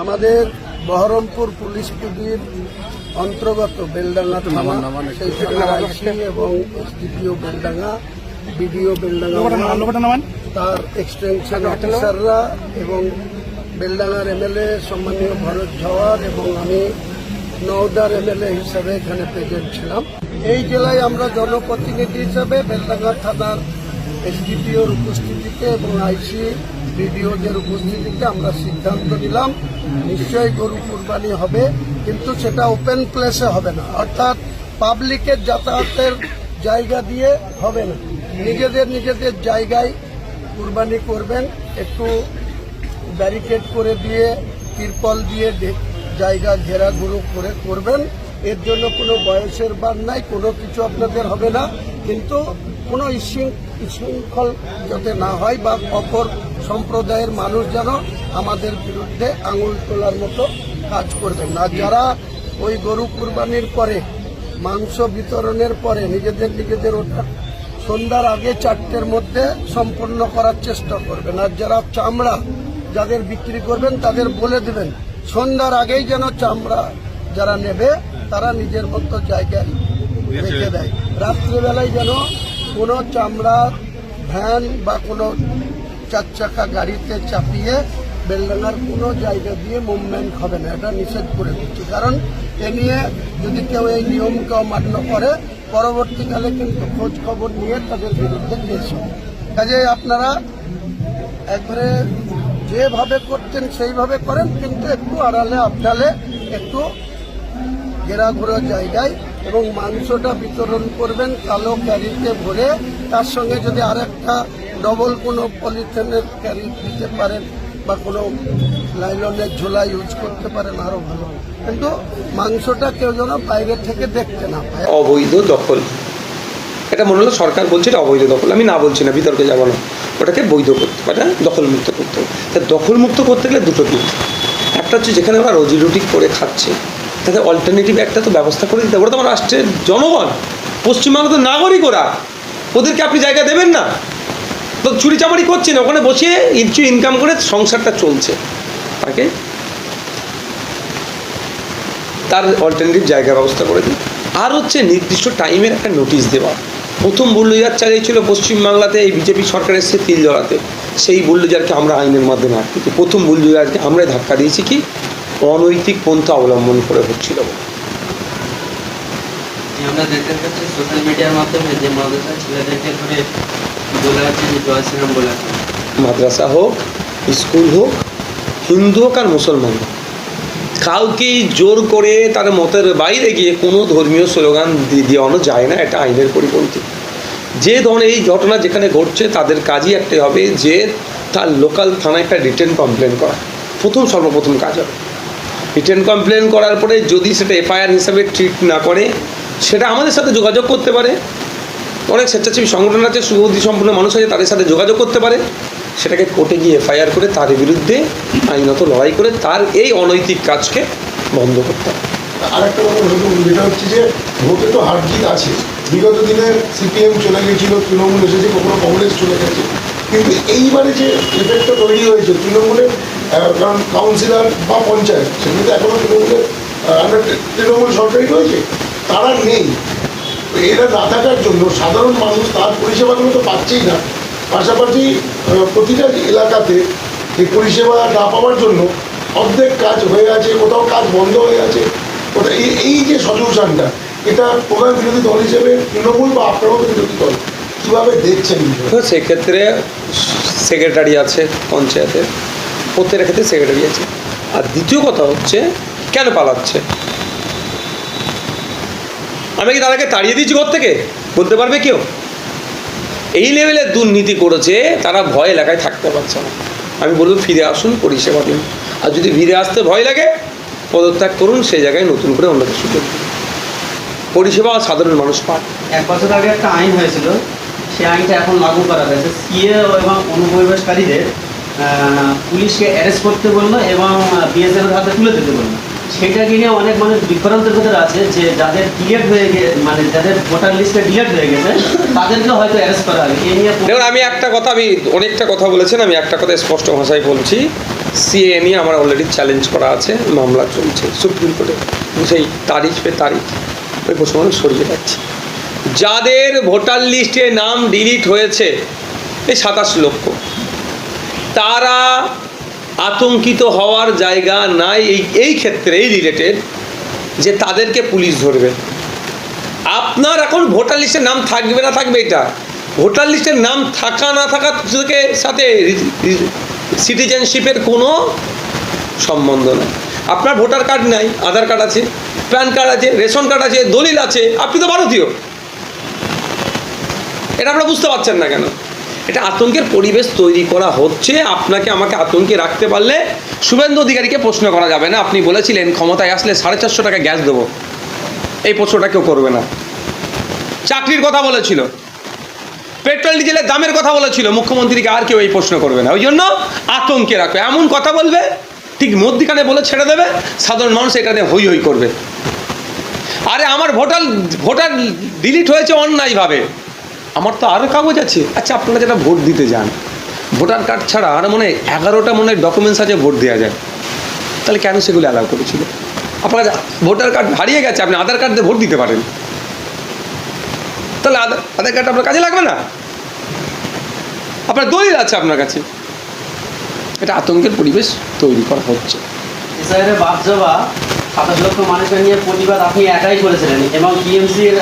আমাদের বহরমপুর পুলিশ পিডির অন্তর্গত বেলডাঙ্গা থানা সেই থানার আইসি এবং এসডিপিও বেলডাঙ্গা, বিডিও বেলডাঙ্গা, তার এক্সটেনশন অফিসাররা এবং বেলডাঙ্গার এমএলএ সম্মানীয় ভরত জওয়ার এবং আমি নওদার এমএলএ হিসাবে এখানে প্রেজেন্ট ছিলাম। এই জেলায় আমরা জনপ্রতিনিধি হিসাবে বেলডাঙ্গা থানার এসডিপিওর উপস্থিতিতে এবং আইসি বিডিওদের উপস্থিতিতে আমরা সিদ্ধান্ত নিলাম নিশ্চয়ই গরু কুরবানি হবে, কিন্তু সেটা ওপেন প্লেসে হবে না, অর্থাৎ পাবলিকের যাতায়াতের জায়গা দিয়ে হবে না। নিজেদের জায়গায় কুরবানি করবেন, একটু ব্যারিকেড করে দিয়ে তিরপল দিয়ে জায়গা ঘেরাঘুরো করে করবেন। এর জন্য কোনো বয়সের বান নাই, কোনো কিছু আপনাদের হবে না, কিন্তু কোনো শৃঙ্খল যাতে না হয় বা অপর সম্প্রদায়ের মানুষ যেন আমাদের বিরুদ্ধে আঙুল তোলার মতো কাজ করবেন না। যারা ওই গরু কুরবানির পরে মাংস বিতরণের পরে নিজেদের ওটা সন্ধ্যার আগে 4টের মধ্যে সম্পন্ন করার চেষ্টা করবেন, আর যারা চামড়া যাদের বিক্রি করবেন তাদের বলে দেবেন সন্ধ্যার আগেই যেন চামড়া যারা নেবে তারা নিজের মতো জায়গায় রেখে দেয়। রাত্রিবেলায় যেন কোনো চামড়া ভ্যান বা কোনো 4 চাকা গাড়িতে চাপিয়ে বেলডাঙ্গার কোনো জায়গা দিয়ে মুভমেন্ট হবে না, এটা নিষেধ করে দিচ্ছি। কারণ এ নিয়ে যদি কেউ এই নিয়মকে অমান্য করে পরবর্তীকালে কিন্তু খোঁজ খবর নিয়ে তাদের বিরুদ্ধে কেস হবে। কাজেই আপনারা একবারে যেভাবে করতেন সেইভাবে করেন, কিন্তু একটু আড়ালে আবডালে একটু ঘেরাঘুরো জায়গায়, এবং মাংসটা বিতরণ করবেন কালো ক্যারিতে ভরে, তার সঙ্গে যদি আরেকটা ডবল কোনো পলিথিনের ক্যারি দিতে পারেন বা কোনো লাইলনের ঝোলা ইউজ করতে পারেন আরো ভালো, কিন্তু মাংসটা কেউ যেন বাইরে থেকে দেখতে না পায়। অবৈধ দখল, এটা মনে হলো সরকার বলছে এটা অবৈধ দখল, আমি না বলছি না, বিতর্কে যাবো না, ওটাকে বৈধ করতে পারে, দখল মুক্ত করতে হবে। তা দখল মুক্ত করতে গেলে দুটো দিক, একটা হচ্ছে যেখানে ওরা রুজি রুটি করে খাচ্ছে তাদের অল্টারনেটিভ একটা তো ব্যবস্থা করে দিতে হবে। ওরা তো আমার রাষ্ট্রের জনগণ, পশ্চিমবঙ্গ তো নাগরিক, ওদেরকে আপনি জায়গা দেবেন না? তো চুরি চামারি করছে না, ওখানে বসিয়ে কিছু ইনকাম করে সংসারটা চলছে, তাকে তার অল্টারনেটিভ জায়গার ব্যবস্থা করে দিই। আর হচ্ছে নির্দিষ্ট টাইমের একটা নোটিশ দেওয়া। প্রথম বুল্ডোজার চালিয়েছিল পশ্চিমবাংলাতে এই বিজেপি সরকার এসে তিল জড়াতে, সেই বুল্ডোজারকে আমরা আইনের মাধ্যমে আটকেছি। প্রথম বুল্ডোজারকে আমরা ধাক্কা দিয়েছি কি অনৈতিক পন্থা অবলম্বন করে হচ্ছিল। আমরা দেখতে পাচ্ছি সোশ্যাল মিডিয়ার মাধ্যমে যে মাদ্রাসা ছেলেদেরকে ধরে বলা হচ্ছে যে জয় শ্রীরাম বলে, মাদ্রাসা হোক, স্কুল হোক, হিন্দু হোক আর মুসলমান হোক, কাউকে জোর করে তার মতের বাইরে গিয়ে কোনো ধর্মীয় স্লোগান দেওয়ানো যায় না, এটা আইনের পরিপন্থী। যে ধরনের এই ঘটনা যেখানে ঘটছে তাদের কাজই একটাই হবে যে তার লোকাল থানায় একটা রিটেন কমপ্লেন করা, সর্বপ্রথম কাজ হবে। রিটেন কমপ্লেন করার পরে যদি সেটা এফআইআর হিসাবে ট্রিট না করে সেটা আমাদের সাথে যোগাযোগ করতে পারে, অনেক স্বেচ্ছাসেবী সংগঠন আছে, সুবুদ্ধি সম্পন্ন মানুষ আছে, তাদের সাথে যোগাযোগ করতে পারে, সেটাকে কোর্টে গিয়ে এফআইআর করে তার বিরুদ্ধে আইনত লড়াই করে তার এই অনৈতিক কাজকে বন্ধ করতে হবে। আরেকটা কথা যেটা হচ্ছে যে ভোটে তো হার জিত আছে, বিগত দিনে সিপিএম চলে গেছিল, তৃণমূল এসেছে, কখনো কংগ্রেস চলে গেছে, কিন্তু এইবারে যে এফেক্টটা তৈরি হয়েছে তৃণমূলের, কারণ কাউন্সিলর বা পঞ্চায়েত সেগুলো তো এখনো তৃণমূল সরকারই রয়েছে, তারা নেই। এরা না থাকার জন্য সাধারণ মানুষ তার পরিষেবাগুলো তো পাচ্ছেই না, পাশাপাশি প্রতিটা এলাকাতে এই পরিষেবা না পাওয়ার জন্য অর্ধেক কাজ হয়ে আছে, কোথাও কাজ বন্ধ হয়ে আছে, কোথাও এই যে সলিউশনটা, এটা প্রধান বিরোধী দল হিসেবে তৃণমূল বা আপনারাও তো বিরোধী দল, কীভাবে দেখছেন? সেক্ষেত্রে সেক্রেটারি আছে পঞ্চায়েতের, প্রত্যেকের ক্ষেত্রে সেক্রেটারি আছে। আর দ্বিতীয় কথা হচ্ছে কেন পালাচ্ছে? আমি কি তাদেরকে তাড়িয়ে দিয়েছি ঘর থেকে? বলতে পারবে কেউ? এই লেভেলের দুর্নীতি করেছে, তারা ভয় এলাকায় থাকতে পারছে না। আমি বলবো ফিরে আসুন, পরিষেবা দিন, আর যদি ফিরে আসতে ভয় লাগে পদত্যাগ করুন, সেই জায়গায় নতুন করে অন্যকে সুযোগ দিন, পরিষেবা সাধারণ মানুষ পায়। 1 বছর আগে একটা আইন হয়েছিল, সেই আইনটা এখন লাগু করা হয়েছে। সিএ এবং অনুপ্রবেশকারীদের পুলিশকে অ্যারেস্ট করতে বললো এবং বিএসএফের হাতে তুলে দিতে বললো। সেটাকে নিয়ে অনেক মানুষ বিভ্রান্তের ভেতরে আছে যে যাদের ডিলেট হয়ে গেছে, মানে যাদের ভোটার লিস্টে ডিলেট হয়ে গেছে তাদেরকে হয়তো অ্যারেস্ট করা হবে। এই নিয়ে দেখুন, আমি একটা কথা, আমি অনেকটা কথা বলেছেন, আমি একটা কথা স্পষ্ট ভাষায় বলছি, সিএ নিয়ে আমার অলরেডি চ্যালেঞ্জ করা আছে, মামলা চলছে সুপ্রিম কোর্টে। সেই তারিখ ওই পশ্চিমবঙ্গ সরিয়ে যাচ্ছে। যাদের ভোটার লিস্টে নাম ডিলিট হয়েছে এই 27 লক্ষ, তারা আতঙ্কিত হওয়ার জায়গা নাই এই ক্ষেত্রে, এই রিলেটেড, যে তাদেরকে পুলিশ ধরবে। আপনার এখন ভোটার লিস্টে নাম থাকবে না থাকবে, এটা ভোটার লিস্টের নাম থাকা না থাকার সাথে সিটিজেনশিপের কোনো সম্বন্ধ নেই। আপনার ভোটার কার্ড নাই, আধার কার্ড আছে, প্যান কার্ড আছে, রেশন কার্ড আছে, দলিল আছে, আপনি তো ভারতীয়। এটা আপনারা বুঝতে পারছেন না কেন? এটা আতঙ্কের পরিবেশ তৈরি করা হচ্ছে। আপনাকে আমাকে আতঙ্কে রাখতে পারলে শুভেন্দু অধিকারীকে প্রশ্ন করা যাবে না। আপনি বলেছিলেন ক্ষমতায় আসলে 450 টাকা গ্যাস দেবো, এই প্রশ্নটা কেউ করবে না। চাকরির কথা বলেছিল, পেট্রোল ডিজেলের দামের কথা বলেছিল, মুখ্যমন্ত্রীকে আর কেউ এই প্রশ্ন করবে না। ওই জন্য আতঙ্কে রাখবে, এমন কথা বলবে ঠিক মধ্যিখানে বলে ছেড়ে দেবে, সাধারণ মানুষ এখানে হই হই করবে। আরে আমার ভোটার ডিলিট হয়েছে অন্যায়ভাবে, আমার তো আরও কাগজ আছে। আচ্ছা, আপনারা যেটা ভোট দিতে যান, ভোটার কার্ড ছাড়া আর মনে হয় 11টা মনে হয় ডকুমেন্টস আছে ভোট দেওয়া যায়, তাহলে কেন সেগুলো অ্যালাউ করেছিল? আপনার ভোটার কার্ড হারিয়ে গেছে, আপনি আধার কার্ড দিয়ে ভোট দিতে পারেন, তাহলে আধার কার্ড আপনার কাজে লাগবে না? আপনার দলিল আছে আপনার কাছে। এটা আতঙ্কের পরিবেশ তৈরি করা হচ্ছে। এসআইআর বাদ যাওয়া 27 লক্ষ মানুষকে নিয়ে প্রতিবাদ আপনি একাই করেছিলেন এবং টিএমসির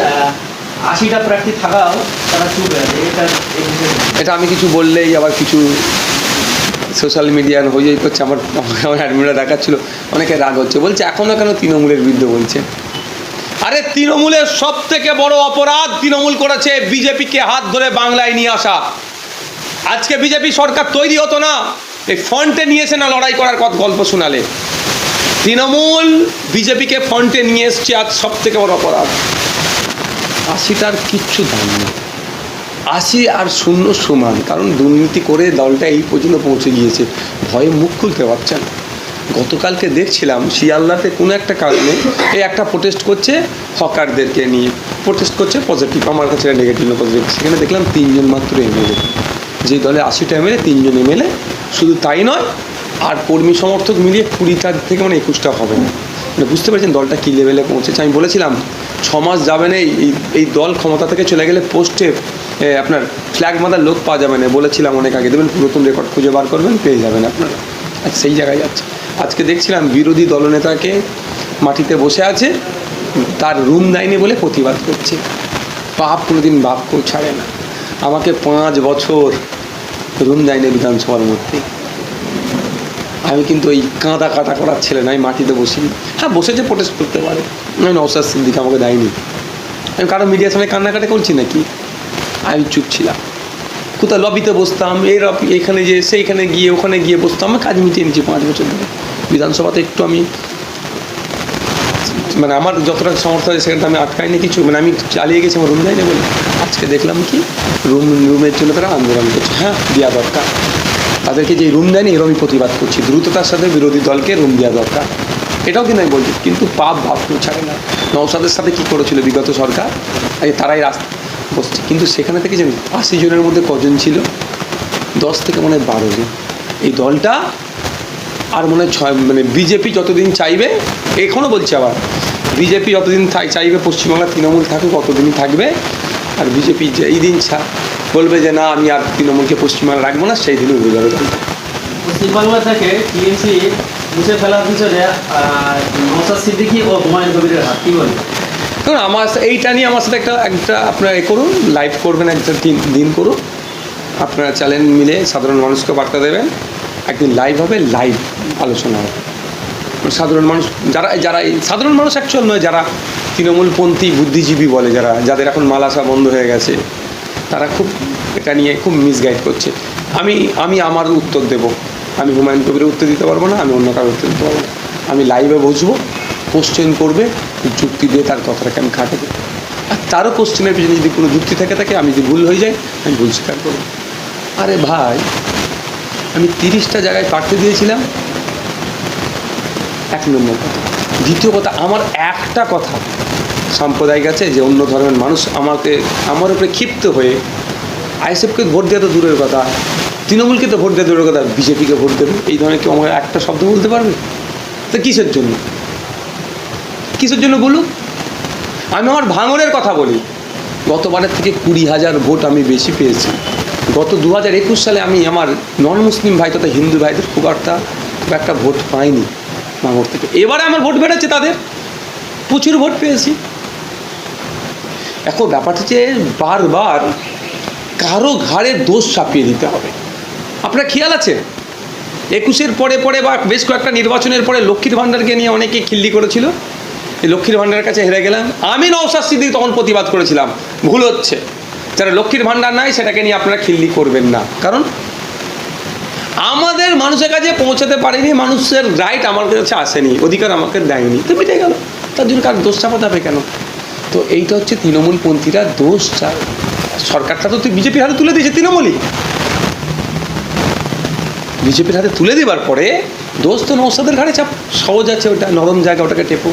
80টা প্রার্থী থাকাও তারা চুপ হয়ে আছে। এটা আমি কিছু বললেই আবার কিছু সোশ্যাল মিডিয়ার হয়ে করছে, আমার অ্যাডমিনরা দেখাচ্ছিল, অনেকে রাগ হচ্ছে, বলছে এখনও কেন তৃণমূলের বিরুদ্ধে বলছে। আরে তৃণমূলের সব থেকে বড় অপরাধ তৃণমূল করেছে বিজেপিকে হাত ধরে বাংলায় নিয়ে আসা। আজকে বিজেপি সরকার তৈরি হতো না, এই ফ্রন্টে নিয়েছে না লড়াই করার গল্প শোনালে। তৃণমূল বিজেপিকে ফ্রন্টে নিয়ে এসছে, আজ সব থেকে বড় অপরাধ। 80টার কিচ্ছু দাম নেই, 80 আর 0 সমান, কারণ দুর্নীতি করে দলটা এই পর্যন্ত পৌঁছে গিয়েছে, ভয়ে মুখ খুলতে পারছে না। গতকালকে দেখছিলাম শিয়ালদাতে কোনো একটা কারণে এই একটা প্রোটেস্ট করছে, হকারদেরকে নিয়ে প্রোটেস্ট করছে, পজিটিভ, আমার কাছে নেগেটিভ পজিটিভ। সেখানে দেখলাম 3 জন মাত্র এমএলএ, যেই দলে 80টা এমএলএ 3 জন এমএলএ। শুধু তাই নয়, আর কর্মী সমর্থক মিলিয়ে 20টা থেকে মানে 21টা হবে না। মানে বুঝতে পারছেন দলটা কী লেভেলে পৌঁছেছে। আমি বলেছিলাম 6 মাস যাবে না এই দল ক্ষমতা থেকে চলে গেলে পোস্টে আপনার ফ্ল্যাগ মাদার লোক পাওয়া যাবে না, বলেছিলাম অনেক আগে। দেবেন নতুন রেকর্ড খুঁজে বার করবেন, পেয়ে যাবেন আপনারা। আজ সেই জায়গায় যাচ্ছে। আজকে দেখছিলাম বিরোধী দলনেতাকে মাটিতে বসে আছে, তার রুম দেয়নি বলে প্রতিবাদ করছে। বাপ কোনোদিন বাপকেও ছাড়ে না। আমাকে 5 বছর রুম দেয়নি বিধানসভার মধ্যে। আমি কিন্তু ওই কাঁদা করার ছেলে না, আমি মাটিতে বসিনি। হ্যাঁ, বসেছে, প্রোটেস্ট করতে পারে। আমি নওশাদ সিদ্দিক আমাকে দেয়নি। আমি কারো মিডিয়ার সামনে কান্নাকাটি করছি নাকি? আমি চুপ ছিলাম। কোথাও লবিতে বসতাম, এইখানে যে সেইখানে গিয়ে ওখানে গিয়ে বসতাম, আমি কাজ মিটিয়ে নিচ্ছি 5 বছর ধরে। বিধানসভাতে একটু আমি মানে আমার যতটা সমর্থ আছে সেখানে আমি আটকাইনি কিছু, মানে আমি চালিয়ে গেছি, আমার রুম দেয়নি বলে। আজকে দেখলাম কি রুমের জন্য তারা আন্দোলন করছে। হ্যাঁ, দেওয়া দরকার, তাদেরকে যে রুম দেয়নি এরকমই প্রতিবাদ করছি। দ্রুততার সাথে বিরোধী দলকে রুম দেওয়া দরকার, এটাও কিন্তু আমি বলছি। কিন্তু বাপকেও ছাড়ে না। নওশাদের সাথে কী করেছিল বিগত সরকার, তারাই রাস্তা বসছে। কিন্তু সেখানে থেকে যে 80 জনের মধ্যে কজন ছিল? 10 থেকে মনে হয় 12 জন। এই দলটা আর মনে হয় 6, মানে বিজেপি যতদিন চাইবে, এখনও বলছে আবার বিজেপি যতদিন চাইবে পশ্চিমবাংলা তৃণমূল থাকুক ততদিনই থাকবে। আর বিজেপি যেই দিন বলবে যে না আমি আর তৃণমূলকে পশ্চিমবাংলা রাখবো না, সেই দিনই হয়ে যাবে। পশ্চিমবাংলা থেকে টিএমসি মুছে ফেলার পিছনে নওশাদ সিদ্দিকী ও হুমায়ুন কবিরের হাত, কী বলবেন? দেখুন, এইটা নিয়ে আমার সাথে একটা আপনারা করুন, লাইভ করবেন, একটা দিন করুন, আপনারা চ্যানেল মিলে সাধারণ মানুষকে বার্তা দেবেন। একদিন লাইভ হবে, লাইভ আলোচনা হবে। সাধারণ মানুষ যারা সাধারণ মানুষ অ্যাকচুয়াল নয়, যারা তৃণমূলপন্থী বুদ্ধিজীবী বলে, যাদের এখন মাল আসা বন্ধ হয়ে গেছে, তারা খুব এটা নিয়ে খুব মিসগাইড করছে। আমি আমার উত্তর দেব। আমি হুমায়ুন কবিরের উত্তর দিতে পারবো না, আমি অন্য কারোর উত্তর দিতে পারবো না। আমি লাইভে বসবো, কোশ্চেন করবে, যুক্তি দিয়ে তার কথাটাকে আমি খাটাবো। আর তারও কোশ্চেনের পিছনে যদি কোনো যুক্তি থাকে, আমি যদি ভুল হয়ে যায়, আমি ভুল স্বীকার করবো। আরে ভাই, আমি 30টা জায়গায় প্রার্থী দিয়েছিলাম, 1 নম্বর কথা। দ্বিতীয় কথা, আমার একটা কথা সাম্প্রদায়িক আছে যে অন্য ধর্মের মানুষ আমার উপরে ক্ষিপ্ত হয়ে আইএসএফকে ভোট দেওয়া তো দূরের কথা, তৃণমূলকে তো ভোট দেবে কথা, বিজেপিকে ভোট দেবে, এই ধরনের কেউ আমার একটা শব্দ বলতে পারবে? তো কিসের জন্য, কিসের জন্য বলুন? আমি আমার ভাঙনের কথা বলি, গতবারের থেকে 20,000 ভোট আমি বেশি পেয়েছি। গত 2021 সালে আমি আমার নন মুসলিম ভাই তথা হিন্দু ভাইদের খুব একটা ভোট পাইনি ভাঙর থেকে। এবারে আমার ভোট বেড়েছে, তাদের প্রচুর ভোট পেয়েছি। এখন ব্যাপারটা হচ্ছে বারবার কারো ঘাড়ে দোষ চাপিয়ে দিতে হবে। আপনার খেয়াল আছে 21-এর পরে বা বেশ কয়েকটা নির্বাচনের পরে লক্ষ্মীর ভাণ্ডারকে নিয়ে অনেকে খিল্লি করেছিল, এই লক্ষ্মীর ভাণ্ডারের কাছে হেরে গেলাম। আমি নওশাদ সিদ্দিক তখন প্রতিবাদ করেছিলাম, ভুল হচ্ছে, যারা লক্ষ্মীর ভাণ্ডার নাই সেটাকে নিয়ে আপনারা খিল্লি করবেন না, কারণ আমাদের মানুষের কাছে পৌঁছাতে পারেনি, মানুষের রাইট আমার কাছে আসেনি, অধিকার আমাকে দেয়নি, তো মিটে গেল। তার জন্য কার দোষ চাপাতে হবে কেন? তো এইটা হচ্ছে তৃণমূলপন্থীরা দোষ চায়। সরকারটা তো বিজেপির হাতে তুলে দিয়েছে, তৃণমূলই বিজেপির হাতে তুলে দেওয়ার পরে দোষ তো নওশাদের ঘাড়ে চাপ, সহজ আছে, ওটা নরম জায়গা, ওটাকে টেপো।